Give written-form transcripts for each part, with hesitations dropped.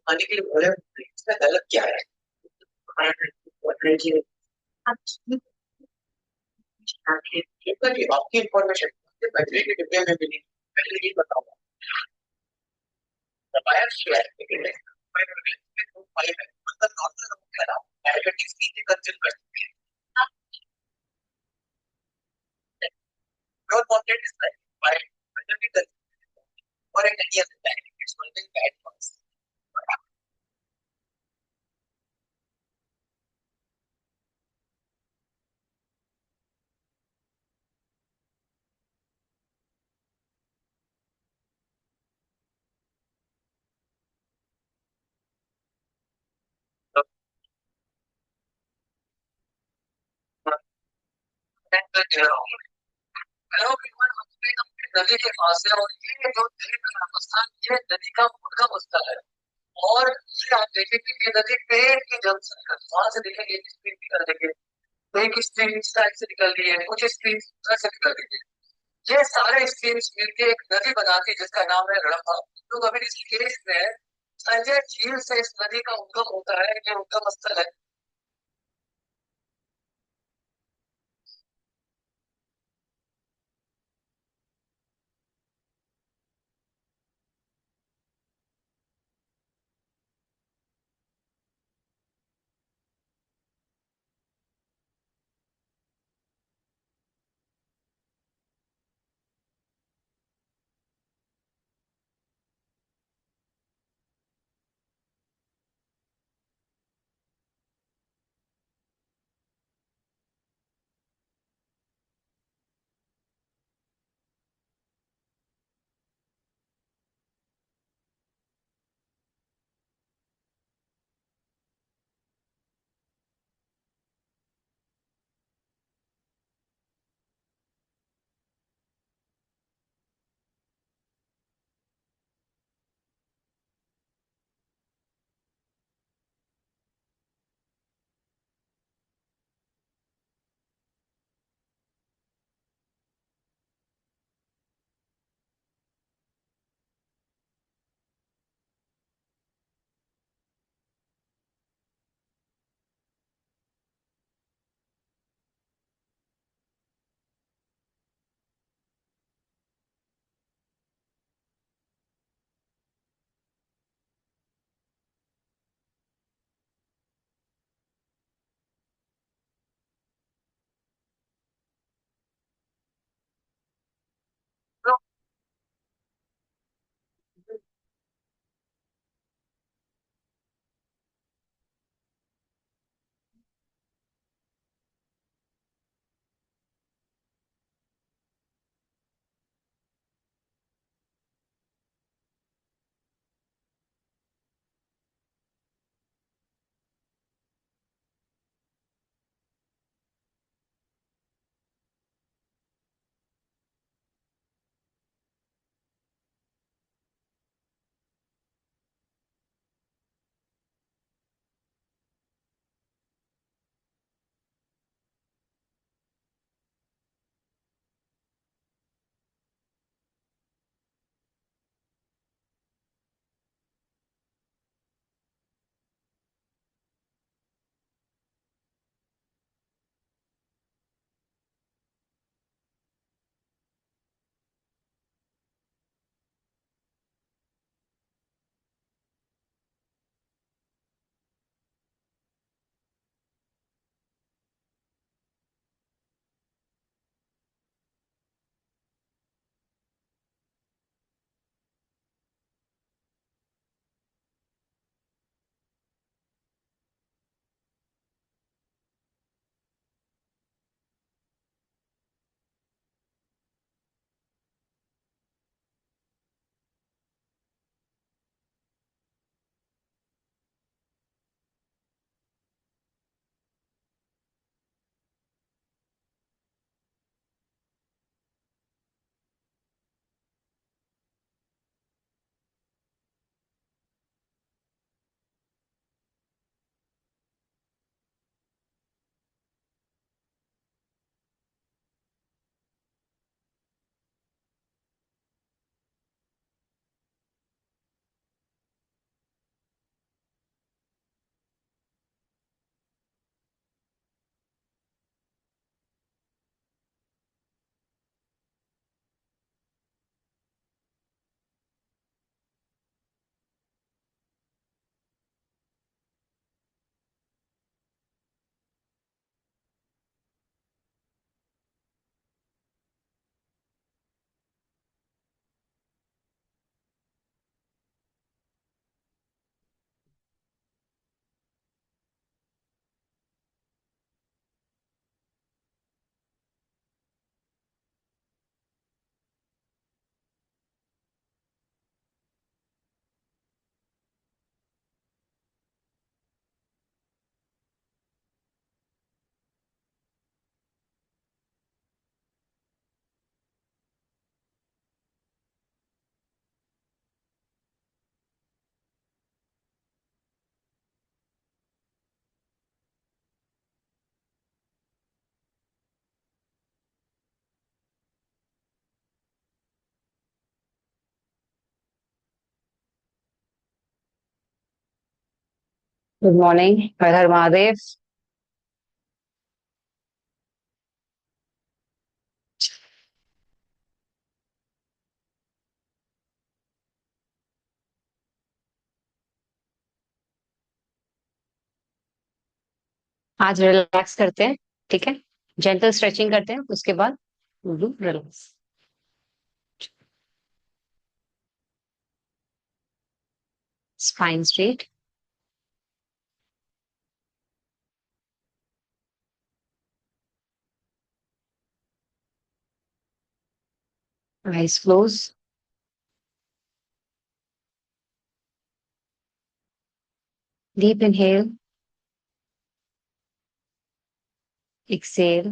पानी के लिए बोले इसमें गलत क्या है? आपकी इंफॉर्मेशन बजरी के डिब्बे में भी नहीं, पहले ही बताऊंगा। दबाया क्या है लेकिन मतलब नॉर्मल लोग क्या ना डायबिटीज की कंसल्ट कर सकते हैं। Your content is like by whether we consider or in any other time it's something bad for us. Hello everyone, हम नदी के पास है और ये जो नदी का नाम स्थान ये नदी का उद्गम स्थल है। और ये आप देखेंगे कि नदी पेड़ के जल से निकल वहां से देखेंगे एक स्ट्रीम निकल रही है, तो एक स्ट्रीम इस साइड से निकल रही है, कुछ स्ट्रीम उधर से निकल रही है। ये सारे स्ट्रीम्स मिलके एक नदी बनाती है जिसका नाम है रंभा। तो अभी इस केस में संजय झील से इस नदी का उद्गम होता है, ये उद्गम स्थल है। Good morning. हर हर महादेव। आज रिलैक्स करते हैं, ठीक है। जेंटल स्ट्रेचिंग करते हैं, उसके बाद relax. Spine straight. Eyes close. Deep inhale, exhale,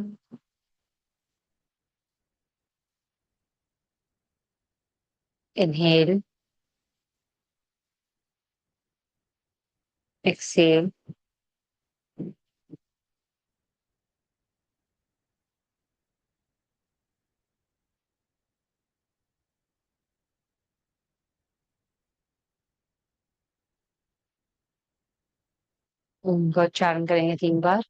inhale, exhale. उनका उच्चारण करेंगे 3 बार।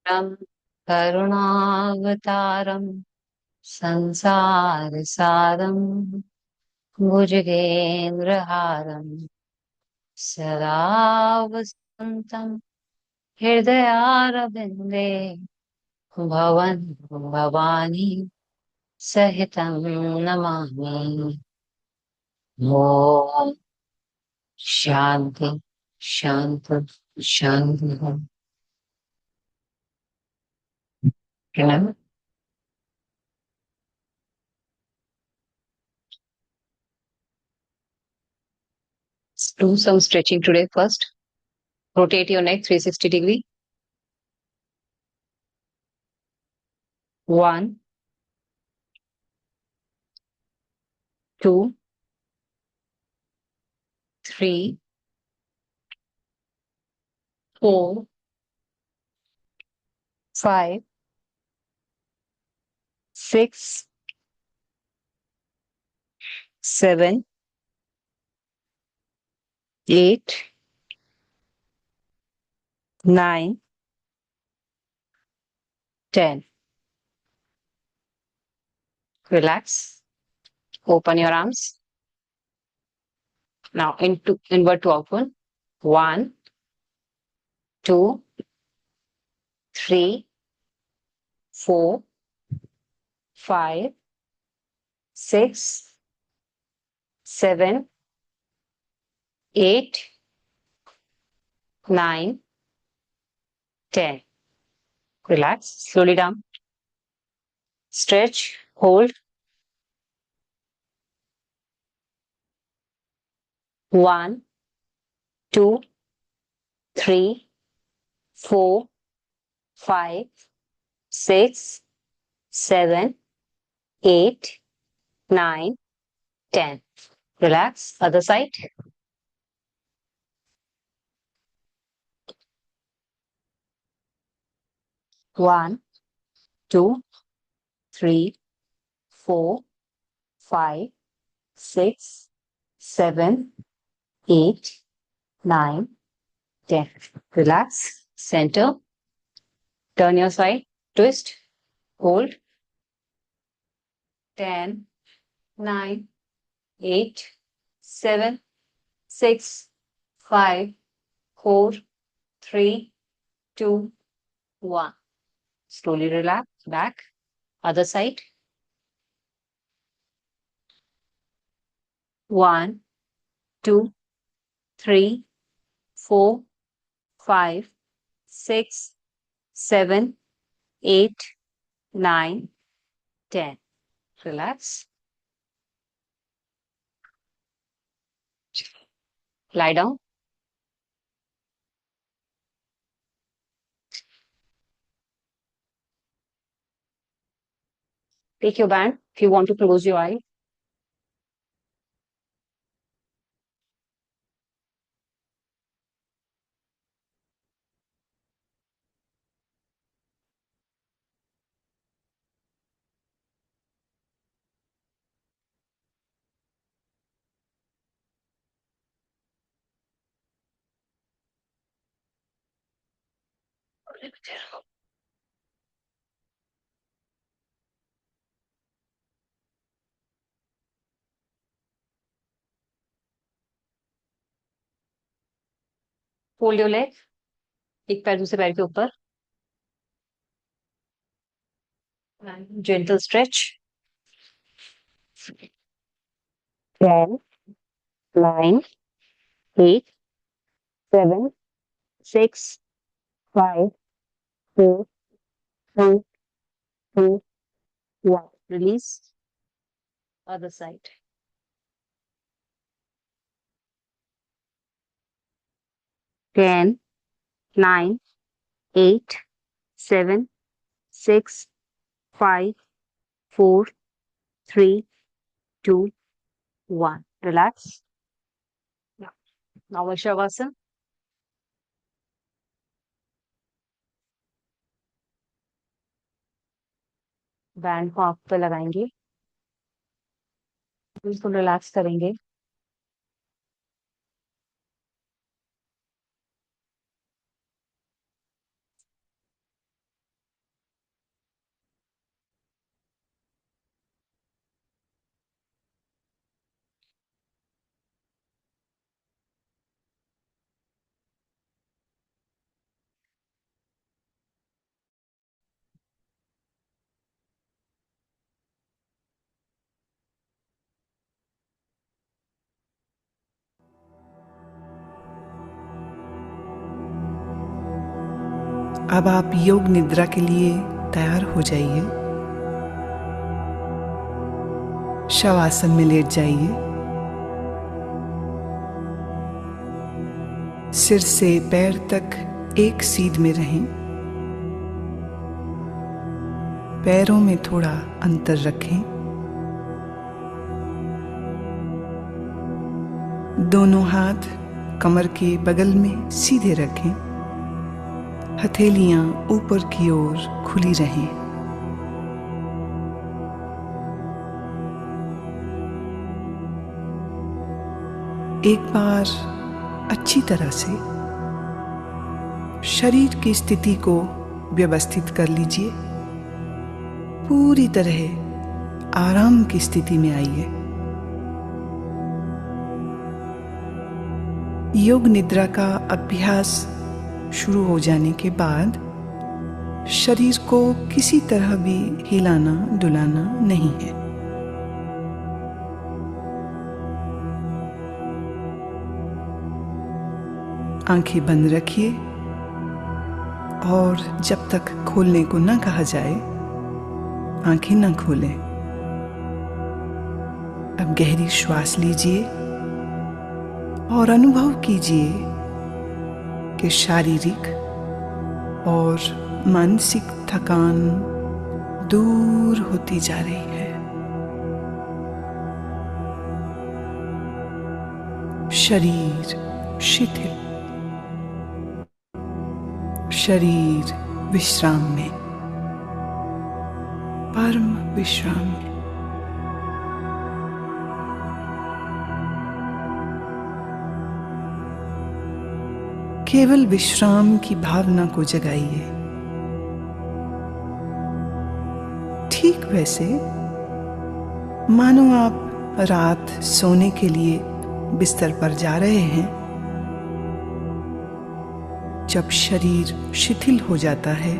परम करुणावतारम संसार सारम भुजगेन्द्रहारम सदा वसन्तं हृदयारविन्दे भवन भवानी सहितं नमामि। ओम शांति शांति शांति। Remember, do some stretching today first. Rotate your neck 360 degree. 1, 2, 3, 4, 5, 6, 7, 8, 9, 10. Relax. Open your arms. Now into inward to open. 1, 2, 3, 4, 5, 6, 7, 8, 9, 10. Relax. Slowly down. Stretch. Hold. 1, 2, 3, 4, 5, 6, 7, 8, 9, 10. Relax. Other side. 1, 2, 3, 4, 5, 6, 7, 8, 9, 10. Relax. Center. Turn your side. Twist. Hold. 10, 9, 8, 7, 6, 5, 4, 3, 2, 1. Slowly relax. Back. Other side. 1, 2, 3, 4, 5, 6, 7, 8, 9, 10. Relax. Lie down. Take your band if you want to close your eye. Fold your leg. एक पैर दूसरे पैर के ऊपर. Gentle stretch. 10, 9, 8, 7, 6, 5, 4, 3, 2, 1. Release. Other side. 10, 9, 8, 7, 6, 5, 4, 3, 2, 1. Relax. Now Shavasana. Band को आंख पे लगाएंगे. बिल्कुल रिलैक्स करेंगे. अब आप योग निद्रा के लिए तैयार हो जाइए. शवासन में लेट जाइए. सिर से पैर तक एक सीध में रहें. पैरों में थोड़ा अंतर रखें. दोनों हाथ कमर के बगल में सीधे रखें. हथेलियां ऊपर की ओर खुली रहें. एक बार अच्छी तरह से शरीर की स्थिति को व्यवस्थित कर लीजिए. पूरी तरह आराम की स्थिति में आइए. योग निद्रा का अभ्यास शुरू हो जाने के बाद शरीर को किसी तरह भी हिलाना डुलाना नहीं है. आंखें बंद रखिए और जब तक खोलने को ना कहा जाए आंखें ना खोलें. अब गहरी श्वास लीजिए और अनुभव कीजिए कि शारीरिक और मानसिक थकान दूर होती जा रही है. शरीर शिथिल. शरीर विश्राम में, परम विश्राम में. केवल विश्राम की भावना को जगाइए. ठीक वैसे मानो आप रात सोने के लिए बिस्तर पर जा रहे हैं. जब शरीर शिथिल हो जाता है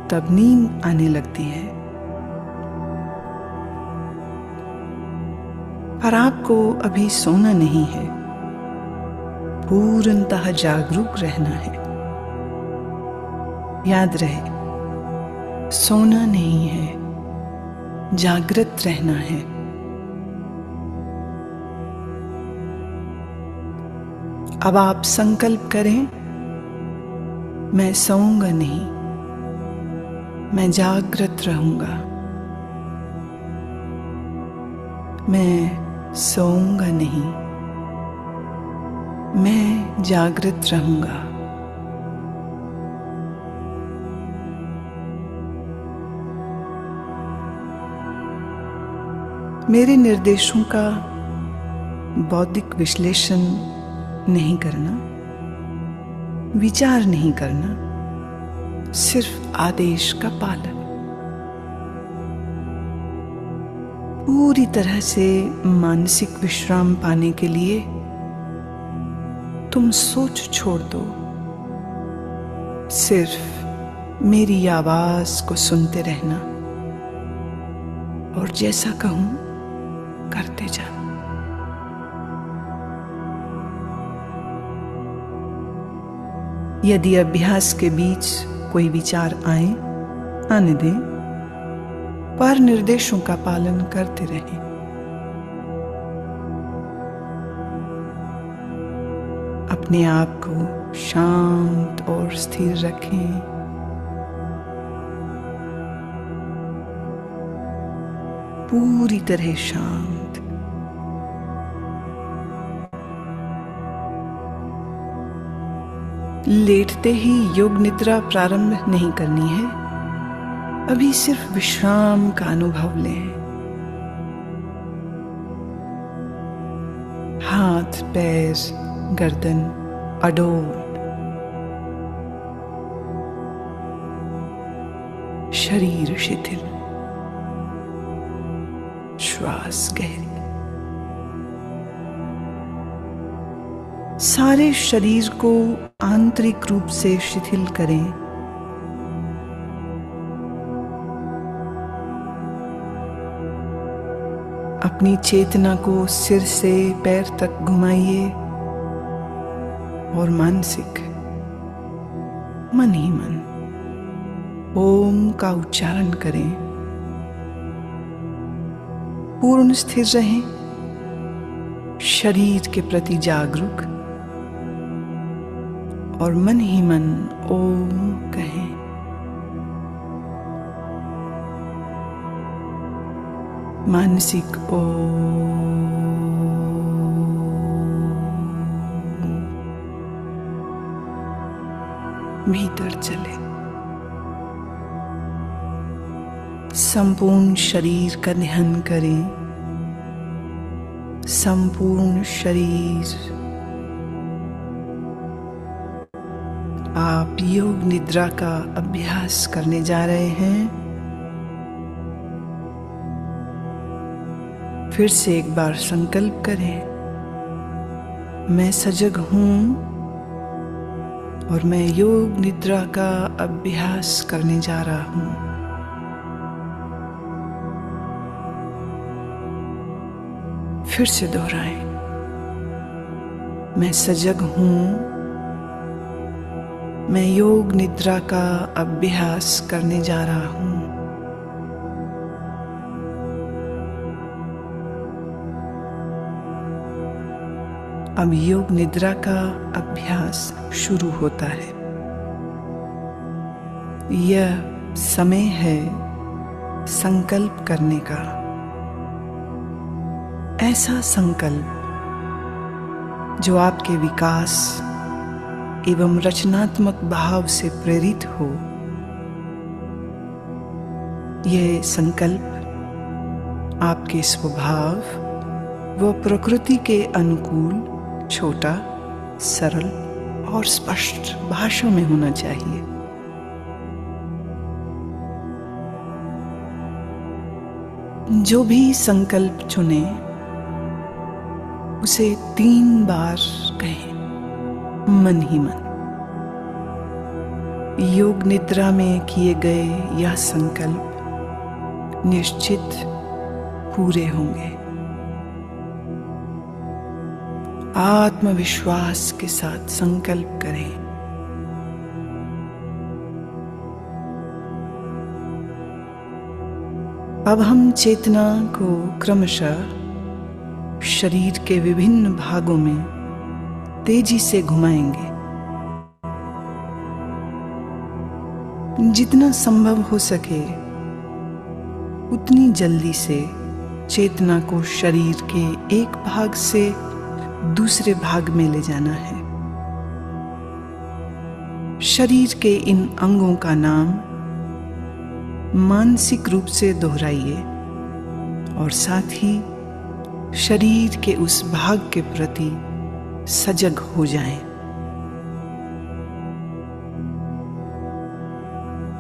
तब नींद आने लगती है. पर आपको अभी सोना नहीं है. पूर्णतः जागरूक रहना है। याद रहे, सोना नहीं है, जागृत रहना है। अब आप संकल्प करें, मैं सोऊंगा नहीं, मैं जागृत रहूंगा। मैं सोऊंगा नहीं, मैं जागृत रहूंगा। मेरे निर्देशों का बौद्धिक विश्लेषण नहीं करना, विचार नहीं करना, सिर्फ आदेश का पालन। पूरी तरह से मानसिक विश्राम पाने के लिए तुम सोच छोड़ दो, सिर्फ मेरी आवाज को सुनते रहना और जैसा कहूं करते जाना। यदि अभ्यास के बीच कोई विचार आए, आने दें, पर निर्देशों का पालन करते रहें। अपने आप को शांत और स्थिर रखें। पूरी तरह शांत। लेटते ही योग निद्रा प्रारंभ नहीं करनी है। अभी सिर्फ विश्राम का अनुभव लें। हाथ, पैर, गर्दन अडोल, शरीर शिथिल, श्वास गहरी। सारे शरीर को आंतरिक रूप से शिथिल करें। अपनी चेतना को सिर से पैर तक घुमाइए और मानसिक मन ही मन ओम का उच्चारण करें। पूर्ण स्थिर रहें, शरीर के प्रति जागरूक और मन ही मन ओम कहें। मानसिक ओम। भीतर चले। संपूर्ण शरीर का ध्यान करें। संपूर्ण शरीर। आप योग निद्रा का अभ्यास करने जा रहे हैं। फिर से एक बार संकल्प करें, मैं सजग हूं और मैं योग निद्रा का अभ्यास करने जा रहा हूं। फिर से दोहराएं, मैं सजग हूं, मैं योग निद्रा का अभ्यास करने जा रहा हूं। अब योग निद्रा का अभ्यास शुरू होता है। यह समय है संकल्प करने का। ऐसा संकल्प जो आपके विकास एवं रचनात्मक भाव से प्रेरित हो। यह संकल्प आपके स्वभाव व प्रकृति के अनुकूल, छोटा, सरल और स्पष्ट भाषा में होना चाहिए। जो भी संकल्प चुने उसे 3 बार कहें, मन ही मन। योग निद्रा में किए गए यह संकल्प निश्चित पूरे होंगे। आत्मविश्वास के साथ संकल्प करें। अब हम चेतना को क्रमशः शरीर के विभिन्न भागों में तेजी से घुमाएंगे। जितना संभव हो सके उतनी जल्दी से चेतना को शरीर के एक भाग से दूसरे भाग में ले जाना है। शरीर के इन अंगों का नाम मानसिक रूप से दोहराइए और साथ ही शरीर के उस भाग के प्रति सजग हो जाएं।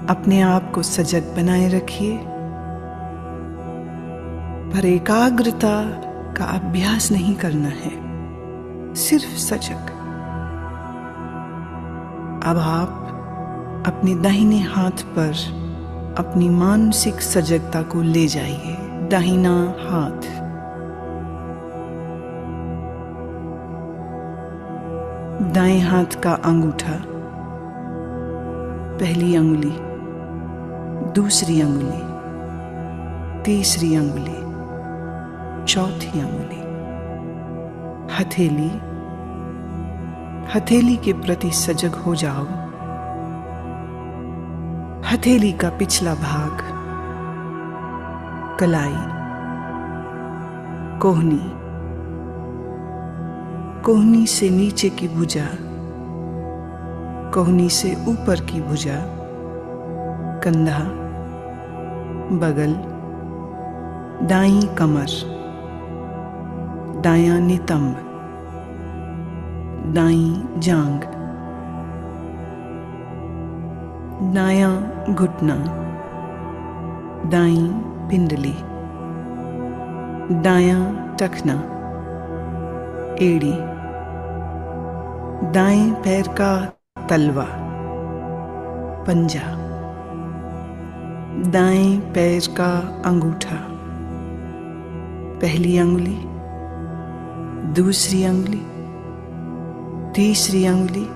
अपने आप को सजग बनाए रखिए, पर एकाग्रता का अभ्यास नहीं करना है, सिर्फ सजग। अब आप अपने दाहिने हाथ पर अपनी मानसिक सजगता को ले जाइए। दाहिना हाथ, दाएं हाथ का अंगूठा, पहली अंगुली, दूसरी अंगुली, तीसरी अंगुली, चौथी अंगुली, हथेली। हथेली के प्रति सजग हो जाओ। हथेली का पिछला भाग, कलाई, कोहनी, कोहनी से नीचे की भुजा, कोहनी से ऊपर की भुजा, कंधा, बगल, दाईं कमर, दायां नितंब, दाईं जांघ, दायां घुटना, दाईं पिंडली, दायां टखना, एड़ी, दाएं पैर का तलवा, पंजा, दाएं पैर का अंगूठा, पहली अंगुली, दूसरी अंगुली, तीसरी अंगुली,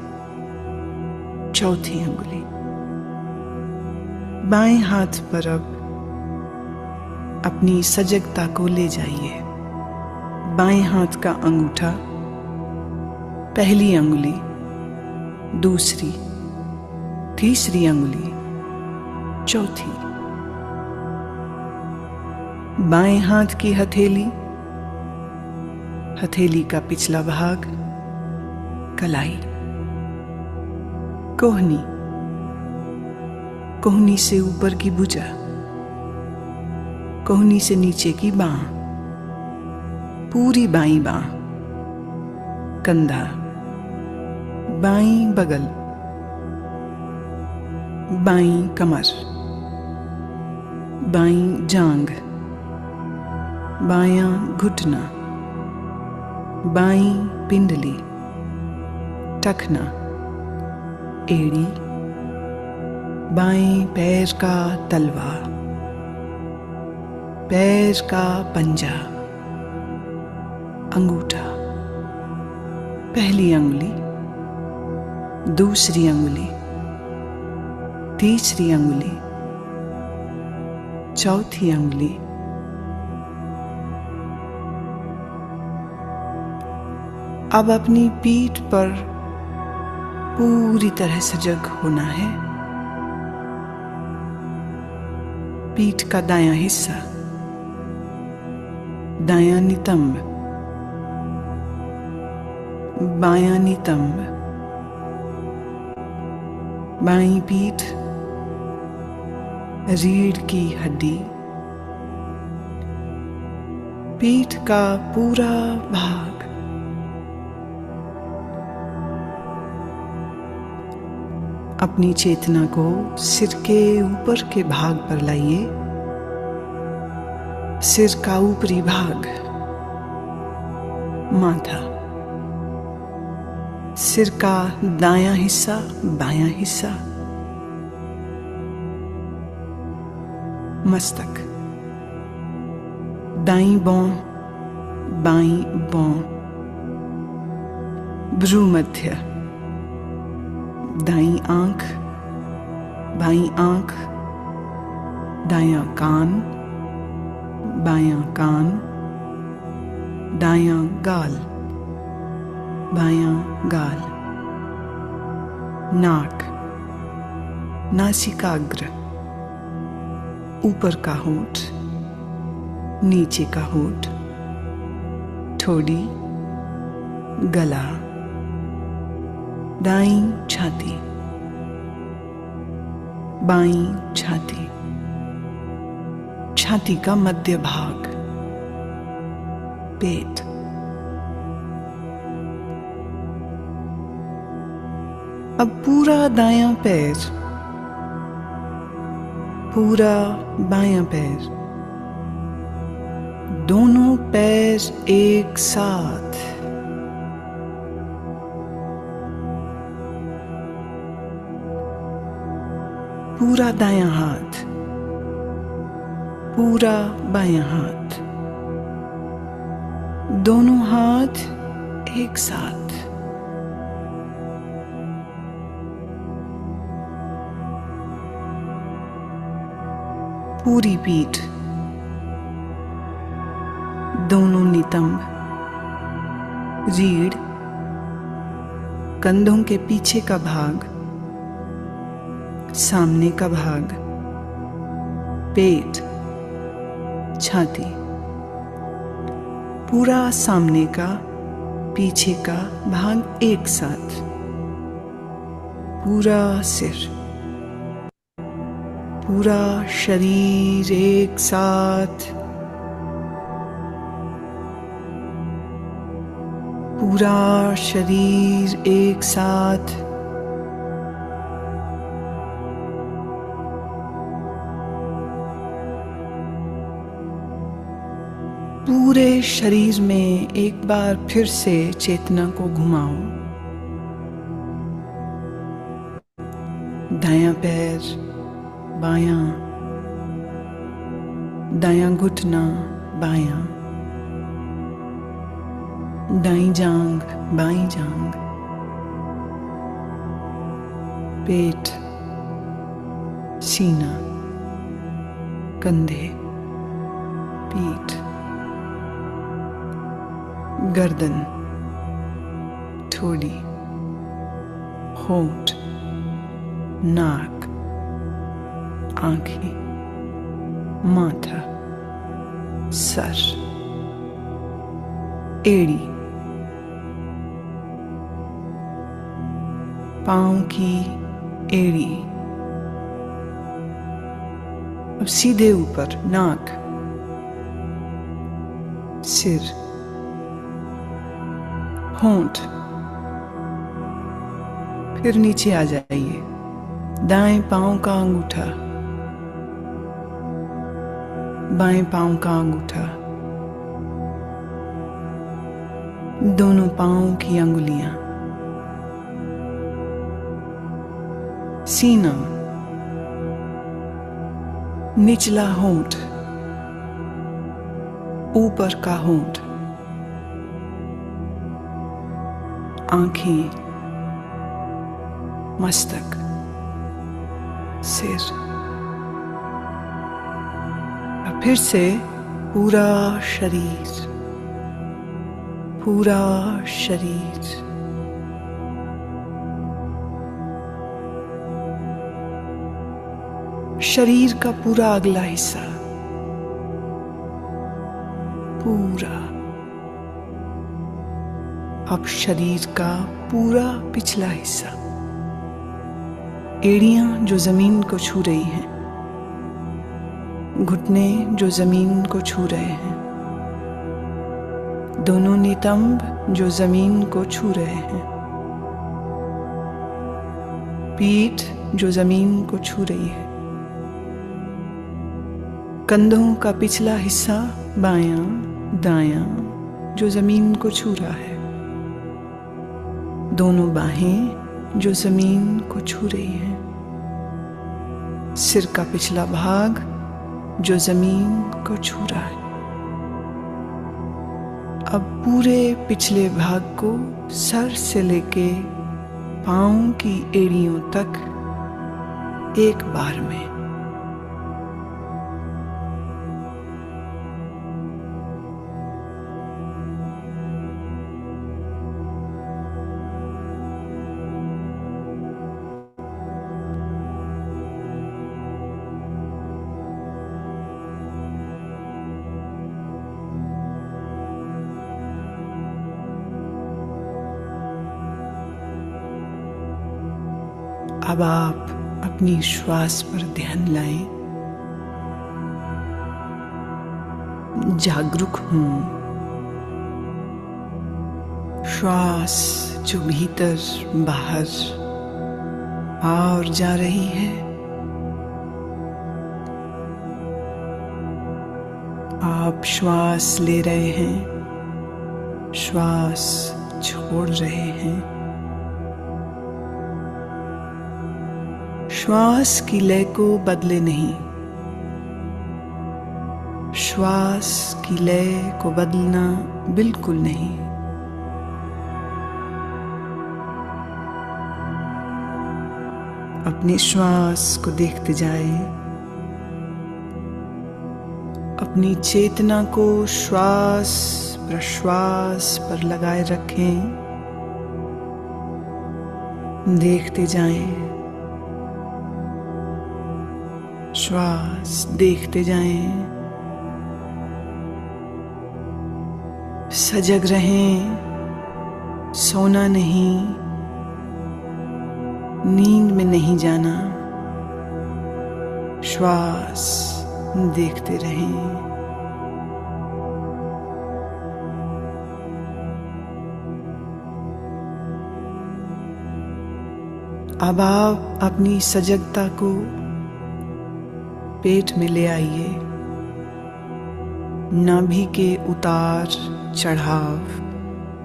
चौथी अंगुली। बाएं हाथ पर अब अपनी सजगता को ले जाइए। बाएं हाथ का अंगूठा, पहली अंगुली, दूसरी, तीसरी अंगुली, चौथी। बाएं हाथ की हथेली, हथेली का पिछला भाग, कलाई, कोहनी, कोहनी से ऊपर की भुजा, कोहनी से नीचे की बांह, पूरी बाईं बांह, कंधा, बाईं बगल, बाईं कमर, बाईं जांघ, बायां घुटना, बाईं पिंडली, टखना, एड़ी, बाएं पैर का तलवा, पैर का पंजा, अंगूठा, पहली अंगुली, दूसरी अंगुली, तीसरी अंगुली, चौथी अंगुली। अब अपनी पीठ पर पूरी तरह सजग होना है। पीठ का दायां हिस्सा, दायां नितंब, बायां नितंब, बाईं पीठ, रीढ़ की हड्डी, पीठ का पूरा भाग। अपनी चेतना को सिर के ऊपर के भाग पर लाइए। सिर का ऊपरी भाग, माथा, सिर का दायां हिस्सा, बायां हिस्सा, मस्तक, दाईं भौं, बाईं भौं, भ्रूमध्य, दाईं आंख, बाईं आंख, दायां कान, बायां कान, दायां गाल, बायां गाल, नाक, नासिकाग्र, ऊपर का होंठ, नीचे का होंठ, ठोड़ी, गला, दाईं छाती, बाईं छाती, छाती का मध्य भाग, पेट, अब पूरा दायां पैर, पूरा बायां पैर, दोनों पैर एक साथ, पूरा दायां हाथ, पूरा बायां हाथ, दोनों हाथ एक साथ, पूरी पीठ, दोनों नितंब, रीढ़, कंधों के पीछे का भाग, सामने का भाग, पेट, छाती, पूरा सामने का पीछे का भाग एक साथ, पूरा सिर, पूरा शरीर एक साथ, पूरा शरीर एक साथ, पूरे शरीर में एक बार फिर से चेतना को घुमाओ। दायां पैर, बायां, दायां घुटना, बायां, दाईं जांघ, बाईं जांघ, पेट, सीना, कंधे, पीठ, गर्दन, ठोड़ी, होंठ, नाक, आंखें, माथा, सर, एड़ी, पांव की एड़ी, अब सीधे ऊपर नाक, सिर, होंठ, फिर नीचे आ जाइए। दाएं पांव का अंगूठा, बाएं पांव का अंगूठा, दोनों पांव की अंगुलियां, सीना, निचला होंठ, ऊपर का होंठ, आंखें, मस्तक, सिर, और फिर से पूरा शरीर, पूरा शरीर, शरीर का पूरा अगला हिस्सा, पूरा, अब शरीर का पूरा पिछला हिस्सा, एड़ियां जो जमीन को छू रही हैं, घुटने जो जमीन को छू रहे हैं, दोनों नितंब जो जमीन को छू रहे हैं, पीठ जो जमीन को छू रही है, कंधों का पिछला हिस्सा बायां दायां जो जमीन को छू रहा है, दोनों बाहें जो जमीन को छू रही हैं, सिर का पिछला भाग जो जमीन को छू रहा है। अब पूरे पिछले भाग को सर से लेके पाँव की एड़ियों तक एक बार में। अब आप अपनी श्वास पर ध्यान लाएं। जागरूक हूं। श्वास जो भीतर बाहर आ और जा रही है, आप श्वास ले रहे हैं, श्वास छोड़ रहे हैं। श्वास की लय को बदले नहीं। श्वास की लय को बदलना बिल्कुल नहीं। अपने श्वास को देखते जाएं। अपनी चेतना को श्वास प्रश्वास पर लगाए रखें। देखते जाएं। श्वास देखते जाएं। सजग रहें। सोना नहीं, नींद में नहीं जाना। श्वास देखते रहें। अब आप अपनी सजगता को पेट में ले आइए। नाभि के उतार चढ़ाव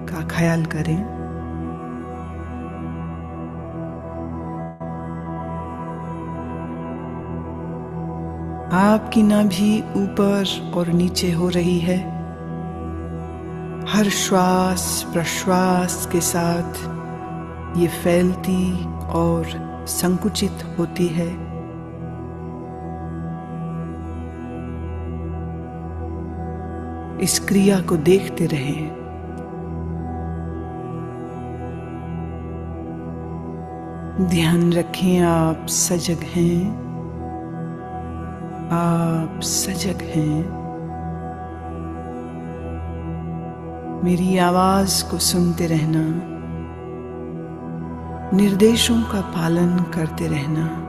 का ख्याल करें। आपकी नाभि ऊपर और नीचे हो रही है। हर श्वास प्रश्वास के साथ ये फैलती और संकुचित होती है। इस क्रिया को देखते रहें। ध्यान रखें, आप सजग हैं। आप सजग हैं। मेरी आवाज को सुनते रहना। निर्देशों का पालन करते रहना।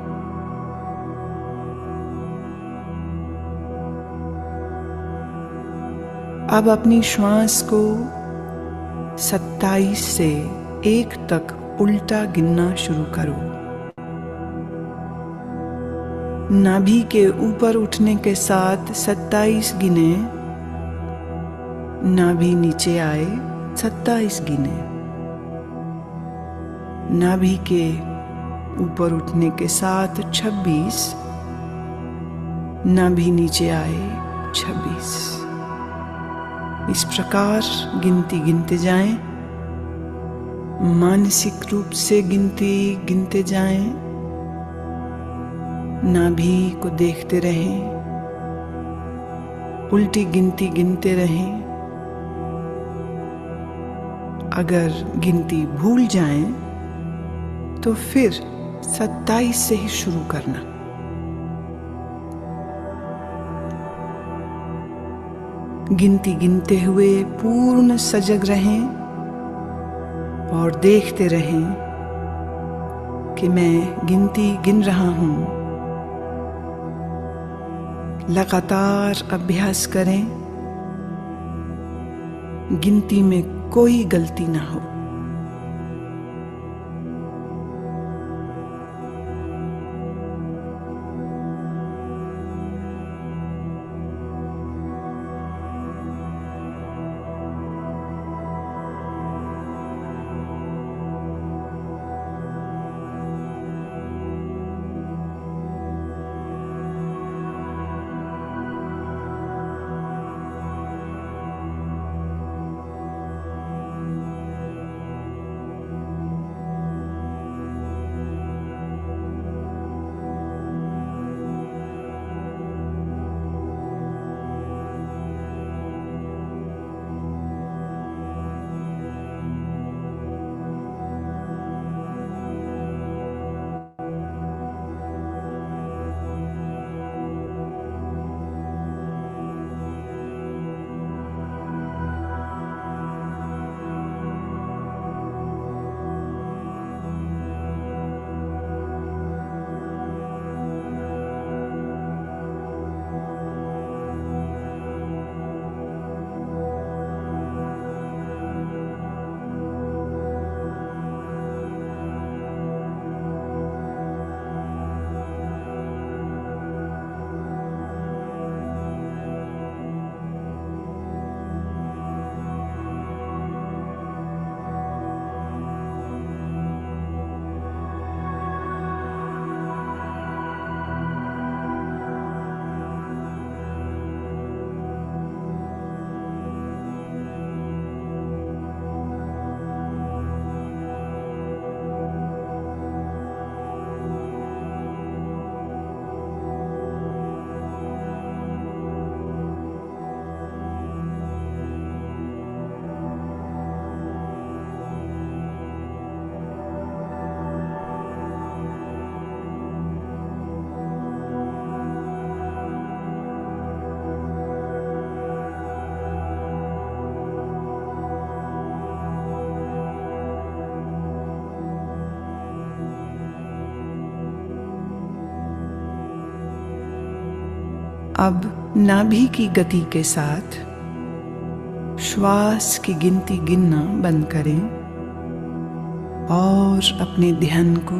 अब अपनी श्वास को 27 से 1 तक उल्टा गिनना शुरू करो। नाभि के ऊपर उठने के साथ 27 गिने। नाभि नीचे आए, 27 गिने। नाभि के ऊपर उठने के साथ 26। नाभि नीचे आए, 26। इस प्रकार गिनती गिनते जाएं। मानसिक रूप से गिनती गिनते जाएं। नाभि को देखते रहें। उल्टी गिनती गिनते रहें। अगर गिनती भूल जाएं तो फिर 27 से ही शुरू करना। गिनती गिनते हुए पूर्ण सजग रहें और देखते रहें कि मैं गिनती गिन रहा हूं। लगातार अभ्यास करें। गिनती में कोई गलती ना हो। अब नाभि की गति के साथ श्वास की गिनती गिनना बंद करें और अपने ध्यान को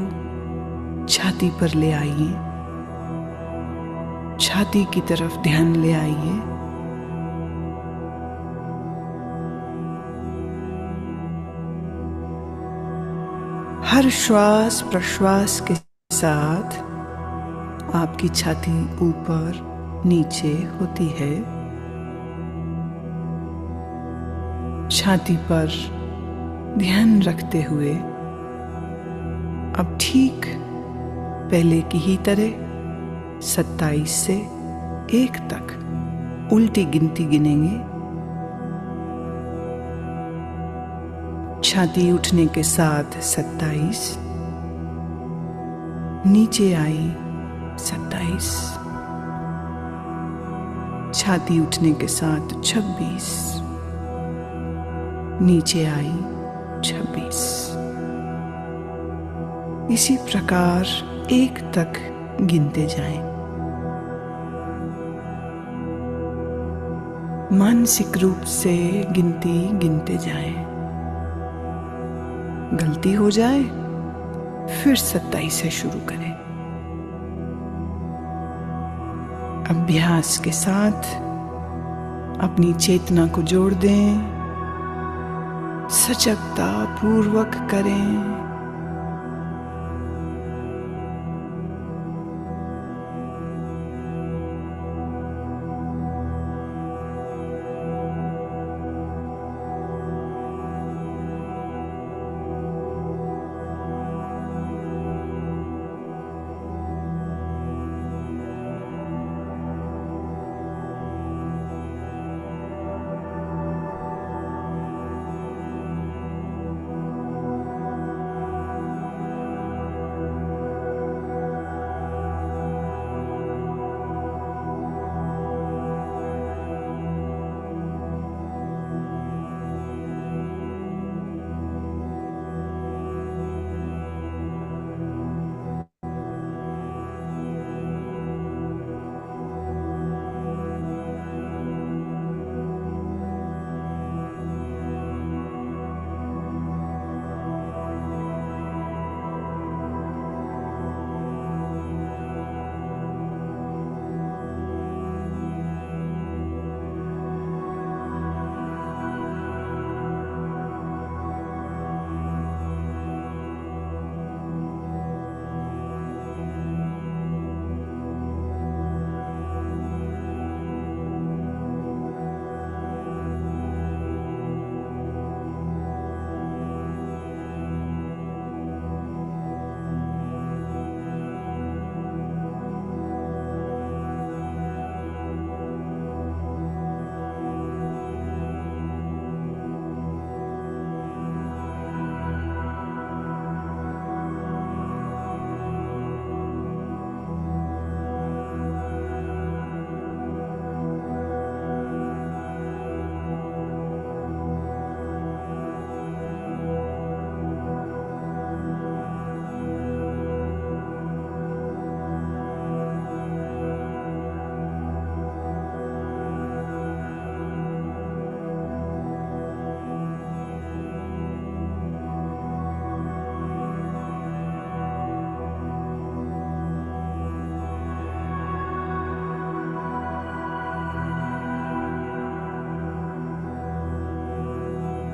छाती पर ले आइए। छाती की तरफ ध्यान ले आइए। हर श्वास प्रश्वास के साथ आपकी छाती ऊपर नीचे होती है। छाती पर ध्यान रखते हुए अब ठीक पहले की ही तरह 27 से 1 तक उल्टी गिनती गिनेंगे। छाती उठने के साथ 27, नीचे आई 27, छाती उठने के साथ 26, नीचे आई 26। इसी प्रकार 1 तक गिनते जाएं। मानसिक रूप से गिनती गिनते जाएं। गलती हो जाए फिर 27 से शुरू करें। अभ्यास के साथ अपनी चेतना को जोड़ दें, सजगता पूर्वक करें।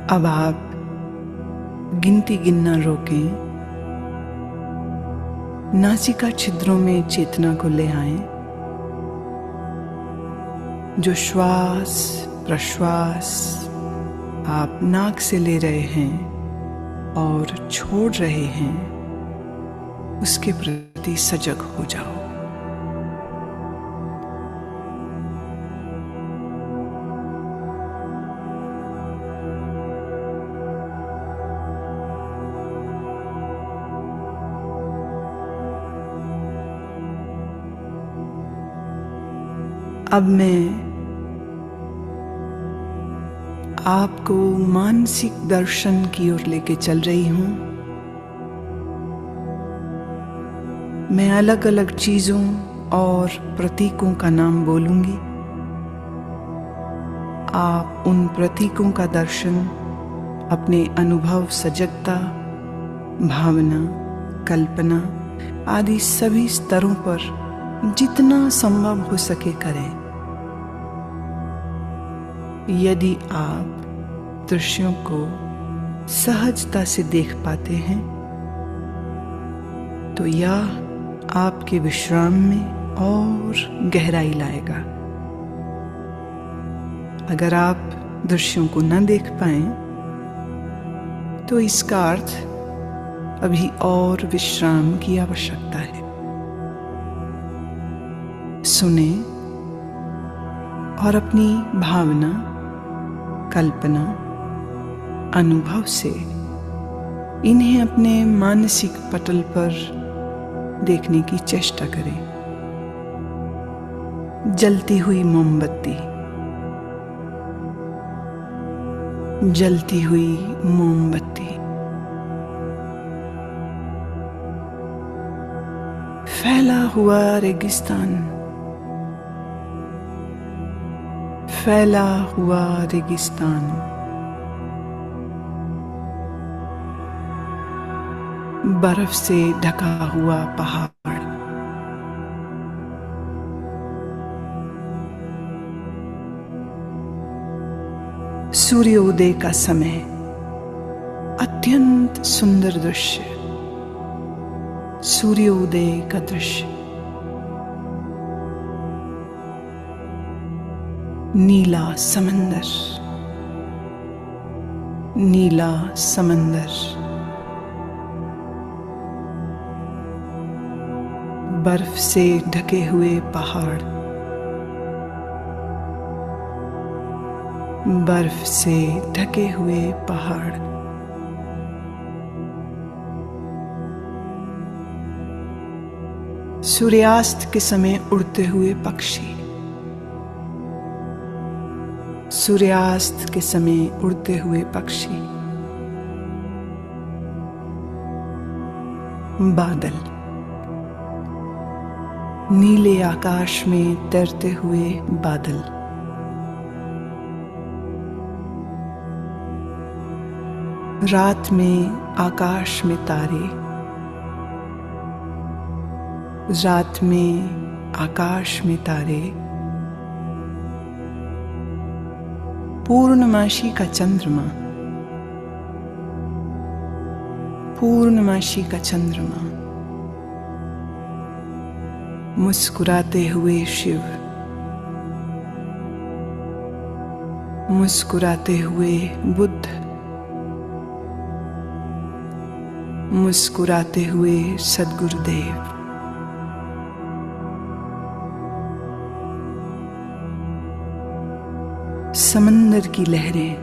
अब आप गिनती गिनना रोकें। नासिका छिद्रों में चेतना को ले आएं। जो श्वास प्रश्वास आप नाक से ले रहे हैं और छोड़ रहे हैं, उसके प्रति सजग हो जाओ। अब मैं आपको मानसिक दर्शन की ओर लेके चल रही हूं। मैं अलग अलग चीजों और प्रतीकों का नाम बोलूंगी। आप उन प्रतीकों का दर्शन अपने अनुभव, सजगता, भावना, कल्पना आदि सभी स्तरों पर जितना संभव हो सके करें। यदि आप दृश्यों को सहजता से देख पाते हैं तो यह आपके विश्राम में और गहराई लाएगा। अगर आप दृश्यों को न देख पाएं तो इसका अर्थ अभी और विश्राम की आवश्यकता है। सुने और अपनी भावना, कल्पना, अनुभव से इन्हें अपने मानसिक पटल पर देखने की चेष्टा करें। जलती हुई मोमबत्ती, जलती हुई मोमबत्ती, फैला हुआ रेगिस्तान, फैला हुआ रेगिस्तान, बर्फ से ढका हुआ पहाड़, सूर्योदय का समय, अत्यंत सुंदर दृश्य, सूर्योदय का दृश्य, नीला समंदर, नीला समंदर, बर्फ से ढके हुए पहाड़, बर्फ से ढके हुए पहाड़, सूर्यास्त के समय उड़ते हुए पक्षी, सूर्यास्त के समय उड़ते हुए पक्षी, बादल, नीले आकाश में तैरते हुए बादल, रात में आकाश में तारे, रात में आकाश में तारे, पूर्णमासी का चंद्रमा, पूर्णमासी का चंद्रमा, मुस्कुराते हुए शिव, मुस्कुराते हुए बुद्ध, मुस्कुराते हुए सद्गुरुदेव, समंदर की लहरें,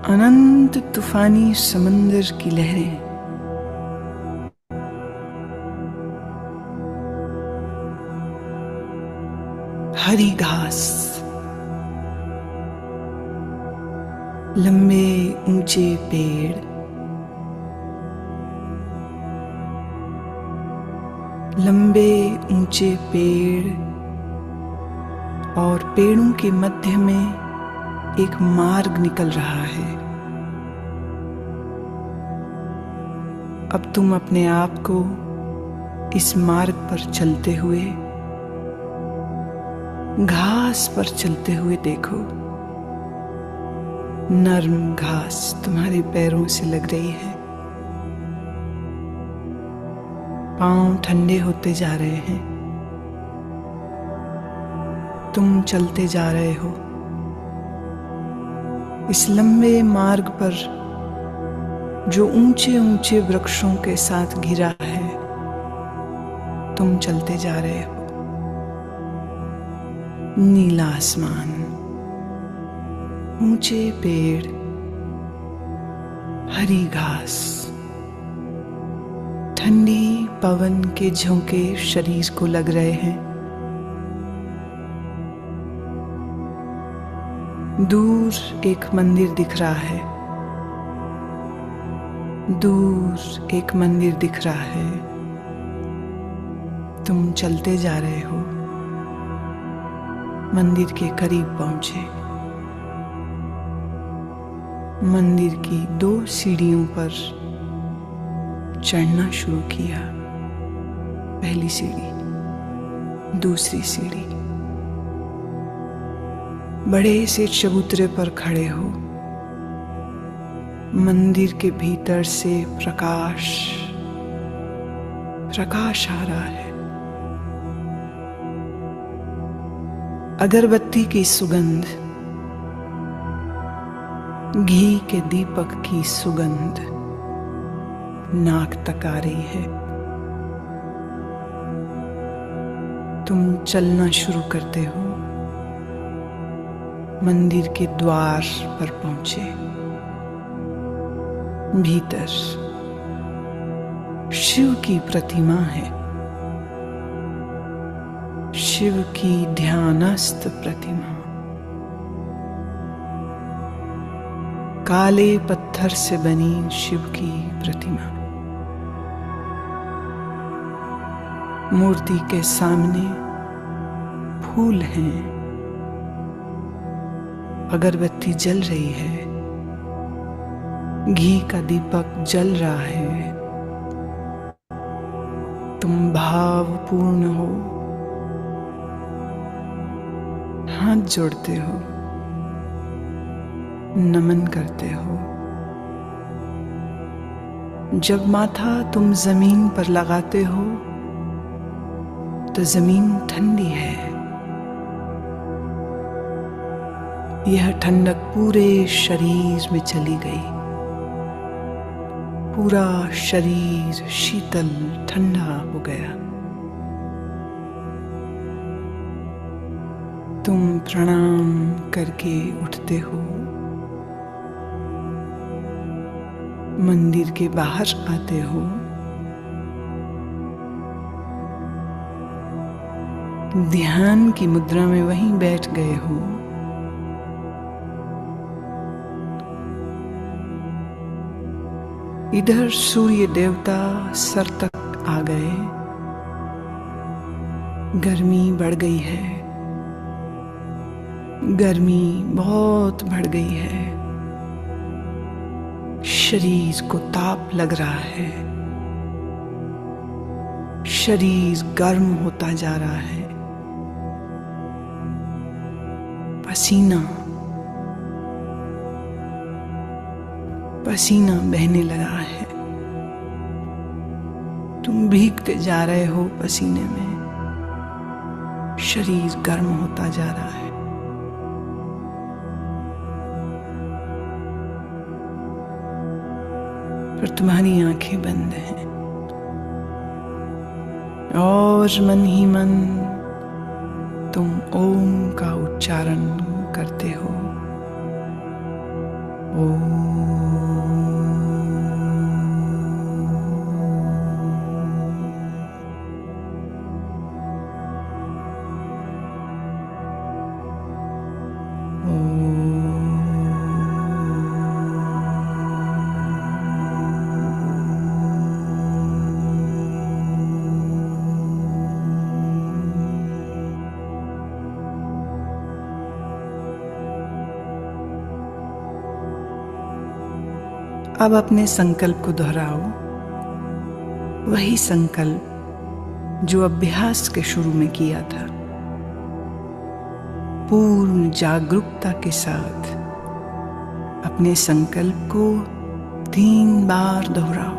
अनंत तूफानी समंदर की लहरें, हरी घास, लंबे ऊंचे पेड़, लंबे ऊंचे पेड़ और पेड़ों के मध्य में एक मार्ग निकल रहा है। अब तुम अपने आप को इस मार्ग पर चलते हुए, घास पर चलते हुए देखो। नर्म घास तुम्हारे पैरों से लग रही है, पांव ठंडे होते जा रहे हैं, तुम चलते जा रहे हो इस लंबे मार्ग पर जो ऊंचे ऊंचे वृक्षों के साथ घिरा है। तुम चलते जा रहे हो, नीला आसमान, ऊंचे पेड़, हरी घास, ठंडी पवन के झोंके शरीर को लग रहे हैं। दूर एक मंदिर दिख रहा है, दूर एक मंदिर दिख रहा है। तुम चलते जा रहे हो, मंदिर के करीब पहुंचे। मंदिर की 2 सीढ़ियों पर चढ़ना शुरू किया। पहली सीढ़ी, दूसरी सीढ़ी। बड़े से चबूतरे पर खड़े हो। मंदिर के भीतर से प्रकाश आ रहा है। अगरबत्ती की सुगंध, घी के दीपक की सुगंध नाक तक आ रही है। तुम चलना शुरू करते हो। मंदिर के द्वार पर पहुंचे। भीतर शिव की प्रतिमा है, शिव की ध्यानस्थ प्रतिमा। काले पत्थर से बनी शिव की प्रतिमा। मूर्ति के सामने फूल हैं, अगरबत्ती जल रही है, घी का दीपक जल रहा है। तुम भावपूर्ण हो, हाथ जोड़ते हो, नमन करते हो। जब माथा तुम जमीन पर लगाते हो तो जमीन ठंडी है। यह ठंडक पूरे शरीर में चली गई। पूरा शरीर शीतल ठंडा हो गया। तुम प्रणाम करके उठते हो, मंदिर के बाहर आते हो। ध्यान की मुद्रा में वहीं बैठ गए हो। इधर सूर्य देवता सर तक आ गए। गर्मी बढ़ गई है, गर्मी बहुत बढ़ गई है। शरीर को ताप लग रहा है, शरीर गर्म होता जा रहा है। पसीना बहने लगा है। तुम भीगते जा रहे हो पसीने में। शरीर गर्म होता जा रहा है। पर तुम्हारी आंखें बंद हैं और मन ही मन तुम ओम का उच्चारण करते हो। ओम। अब अपने संकल्प को दोहराओ। वही संकल्प जो अभ्यास के शुरू में किया था। पूर्ण जागरूकता के साथ अपने संकल्प को 3 बार दोहराओ।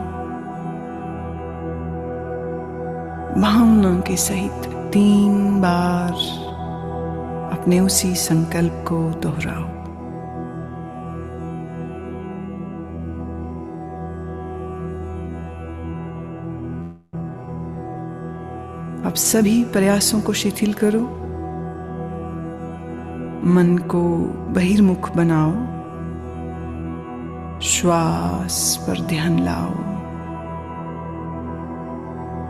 भावना के सहित 3 बार अपने उसी संकल्प को दोहराओ। अब सभी प्रयासों को शिथिल करो। मन को बहिर्मुख बनाओ। श्वास पर ध्यान लाओ।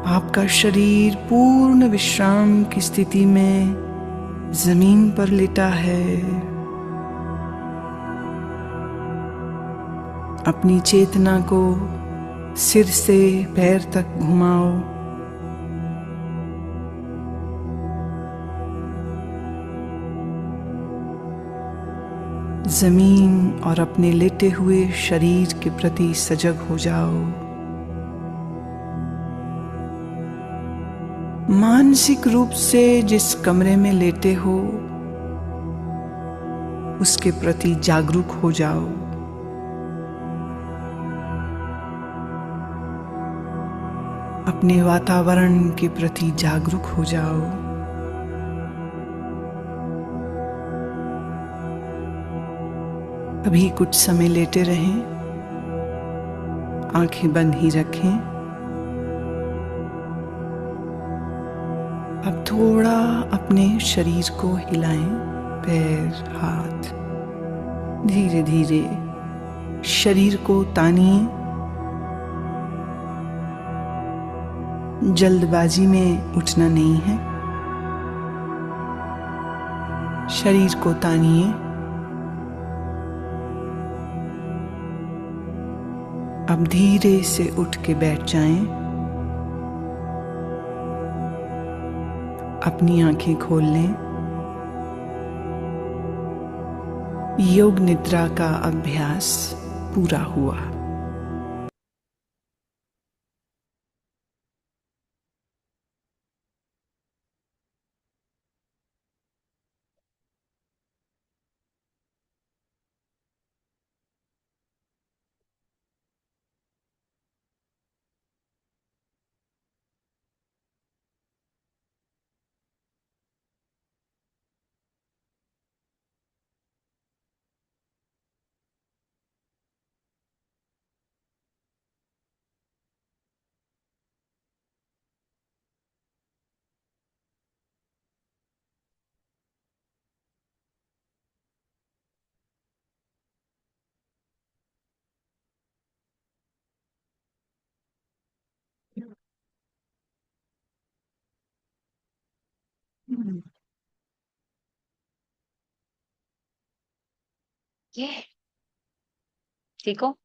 आपका शरीर पूर्ण विश्राम की स्थिति में जमीन पर लेटा है। अपनी चेतना को सिर से पैर तक घुमाओ। जमीन और अपने लेटे हुए शरीर के प्रति सजग हो जाओ। मानसिक रूप से जिस कमरे में लेटे हो उसके प्रति जागरूक हो जाओ। अपने वातावरण के प्रति जागरूक हो जाओ। अभी कुछ समय लेटे रहें, आंखें बंद ही रखें। अब थोड़ा अपने शरीर को हिलाएं, पैर, हाथ। धीरे धीरे शरीर को तानिए। जल्दबाजी में उठना नहीं है। शरीर को तानिए। अब धीरे से उठ के बैठ जाएं। अपनी आंखें खोल लें। योग निद्रा का अभ्यास पूरा हुआ। ये ठीक हो?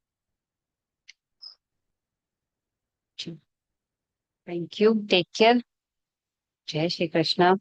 Thank you, take care. जय श्री कृष्णा।